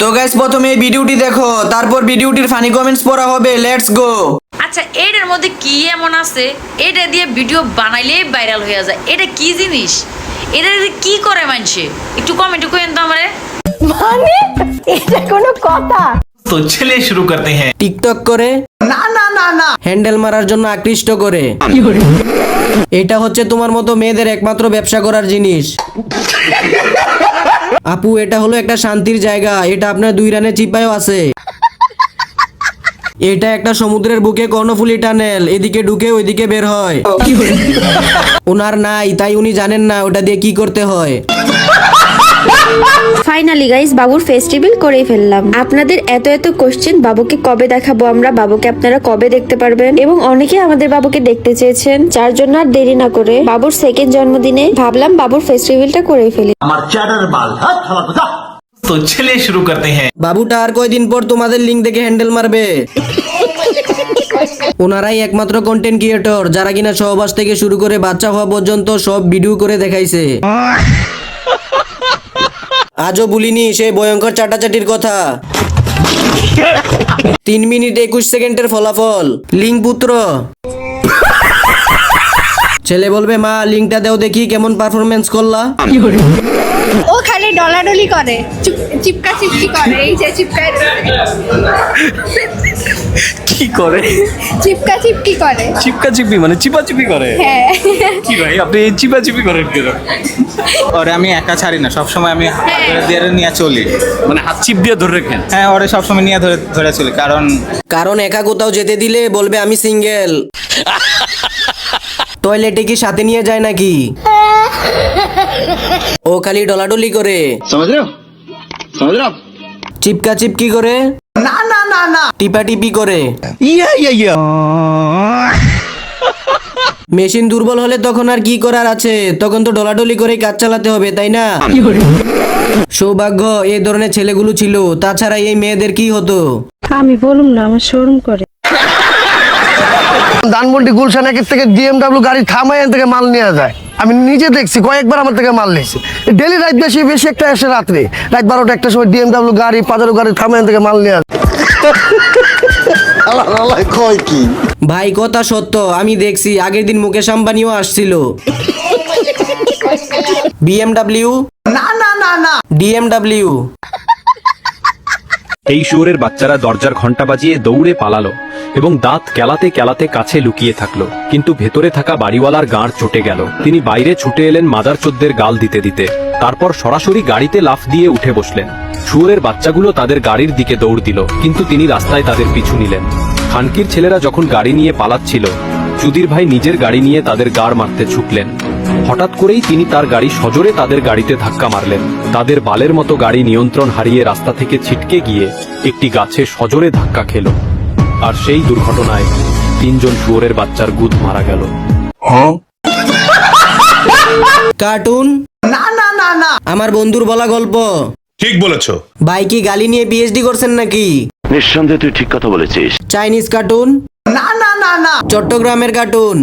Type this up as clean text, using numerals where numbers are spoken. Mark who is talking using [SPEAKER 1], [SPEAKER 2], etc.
[SPEAKER 1] তো গাইস প্রথমে এই ভিডিওটি দেখো, তারপর ভিডিওটির ফানি কমেন্টস পড়া হবে। Let's go.
[SPEAKER 2] আচ্ছা, এটার মধ্যে কি এমন আছে এটা দিয়ে ভিডিও বানাইলেই ভাইরাল হয়ে যায়? এটা কি জিনিস? এটা দিয়ে কি করে মানুষে? একটু কমেন্টে কইেন তো আমারে।
[SPEAKER 3] মানে এটা কোনো কথা?
[SPEAKER 4] तो चलिए शुरू करते हैं।
[SPEAKER 1] টিকটক করে
[SPEAKER 5] না না না না
[SPEAKER 1] হ্যান্ডেল মারার জন্য আকৃষ্ট করে। এটা হচ্ছে তোমার মতো মেয়েদের একমাত্র ব্যবসা করার জিনিস। আপু, এটা হলো একটা শান্তির জায়গা। এটা আপনার 2 রানে চিপায়ও আছে। এটা একটা সমুদ্রের বুকে কর্ণফুলী টানেল, এদিকে ঢুকে ওইদিকে বের হয়। ওনার নাই, তাই উনি জানেন না ওটা দিয়ে কি করতে হয়।
[SPEAKER 6] ফাইনালি গাইস, বাবুর ফেস্টিভ্যাল করেই ফেললাম। আপনাদের এত এত কোশ্চেন, বাবুকে কবে দেখাবো আমরা, বাবুকে আপনারা কবে দেখতে পারবেন, এবং অনেকে আমাদের বাবুকে দেখতে চেয়েছেন, যার জন্য আর দেরি না করে বাবুর সেকেন্ড জন্মদিনে ভাবলাম বাবুর ফেস্টিভ্যালটা করেই ফেলি।
[SPEAKER 5] আমার চ্যাটার বাল হাত হালা কথা।
[SPEAKER 4] तो चलिए शुरू करते हैं।
[SPEAKER 1] বাবুটা আর কয়দিন পর তোমাদের লিঙ্ক দেখে হ্যান্ডেল মারবে। ওনারাই একমাত্র কন্টেন্ট ক্রিয়েটর যারা কিনা সহবাস থেকে শুরু করে বাচ্চা হওয়া পর্যন্ত সব ভিডিও করে দেখাইছে। আজও ভুলিনি সেই ভয়ঙ্কর চাটাচাটির কথা। 3 মিনিট 21 সেকেন্ডের ফলাফল। লিঙ্ক পুত্র। ছেলে বলবে, মা লিঙ্কটা দাও দেখি কেমন পারফরমেন্স করলা।
[SPEAKER 7] ও খালি ডলাডলি করে, চিপকা চিপকি করে, এই যে চিপকায়
[SPEAKER 8] কি করে?
[SPEAKER 7] চিপকা চিপকি করে।
[SPEAKER 8] চিপকা চিপি মানে চিপাচিপি করে?
[SPEAKER 7] হ্যাঁ,
[SPEAKER 8] কি ভাই আপনি এই চিপাচিপি করেন কেন?
[SPEAKER 9] ওরে আমি একা ছাড়ি না, সবসময় আমি দিয়ে নিয়ে চলি।
[SPEAKER 8] মানে হাত চিপ দিয়ে ধরে রাখেন?
[SPEAKER 9] হ্যাঁ, ওরে সবসময় নিয়ে ধরে ধরে চলি,
[SPEAKER 1] কারণ একা কোথাও যেতে দিলে বলবে আমি সিঙ্গেল। টয়লেটে কি সাথে নিয়ে যায় নাকি? ও খালি ডলাডলি করে। চিপকা চিপকি করে?
[SPEAKER 5] না না না না
[SPEAKER 1] টিপা টিপি করে। মেশিন দুর্বল হলে তখন আর কি করার আছে, তখন তো ডলাডলি করে কাজ চালাতে হবে, তাই না? সৌভাগ্য এই ধরনের ছেলেগুলো ছিল, তাছাড়া এই মেয়েদের কি হতো?
[SPEAKER 6] আমি বলুম না, আমার শরম করে।
[SPEAKER 10] ধানমন্ডি গুলশান একের থেকে BMW গাড়ি থামাই এখান থেকে মাল নেওয়া যায়। আমি নিজে দেখছি, কয়েকবার আমার থেকে মাল নিয়েছি। ডেলি রাত বেশি বেশি একটা আসে রাত্রে, রাত 12টা একটা সময় BMW গাড়ি পাজারো গাড়ি থামাই এখান থেকে মাল নেওয়া যায়।
[SPEAKER 1] ভাই কথা সত্য, আমি দেখছি। আগের দিন মুকেশ আম্বানিও আসছিল। BMW
[SPEAKER 5] না না না না
[SPEAKER 1] DMW।
[SPEAKER 11] এই শুয়োরের বাচ্চারা দরজার ঘন্টা বাজিয়ে দৌড়ে পালালো এবং দাঁত কেলাতে কেলাতে কাছে লুকিয়ে থাকলো, কিন্তু ভেতরে থাকা বাড়িওয়ালার গাঁড় চটে গেল। তিনি বাইরে ছুটে এলেন মাদারচোদদের গাল দিতে দিতে। তারপর সরাসরি গাড়িতে লাফ দিয়ে উঠে বসলেন। শুয়োরের বাচ্চাগুলো তাদের গাড়ির দিকে দৌড় দিল, কিন্তু তিনি রাস্তায় তাদের পিছু নিলেন। খানকির ছেলেরা যখন গাড়ি নিয়ে পালাচ্ছিল, চুদির ভাই নিজের গাড়ি নিয়ে তাদের গাড় মারতে ছুটলেন। হঠাৎ করেই তিনি তার গাড়ি সজোরে তাদের গাড়িতে ধাক্কা মারলেন। তাদের বালের মতো গাড়ি নিয়ন্ত্রণ হারিয়ে রাস্তা থেকে ছিটকে গিয়ে একটি গাছে সজোরে ধাক্কা খেল। আর সেই দুর্ঘটনায় 3 জন শুয়োরের বাচ্চার গুদ মারা গেল।
[SPEAKER 1] কার্টুন?
[SPEAKER 5] না না না না
[SPEAKER 1] আমার বন্ধুর বলা গল্প।
[SPEAKER 12] ঠিক বলেছো।
[SPEAKER 1] ভাই কি গালি নিয়ে PhD করছেন নাকি?
[SPEAKER 12] নিঃসন্দেহে তুই ঠিক কথা বলেছিস।
[SPEAKER 1] Chinese cartoon?
[SPEAKER 5] না না না না
[SPEAKER 1] চট্টগ্রামের কার্টুন?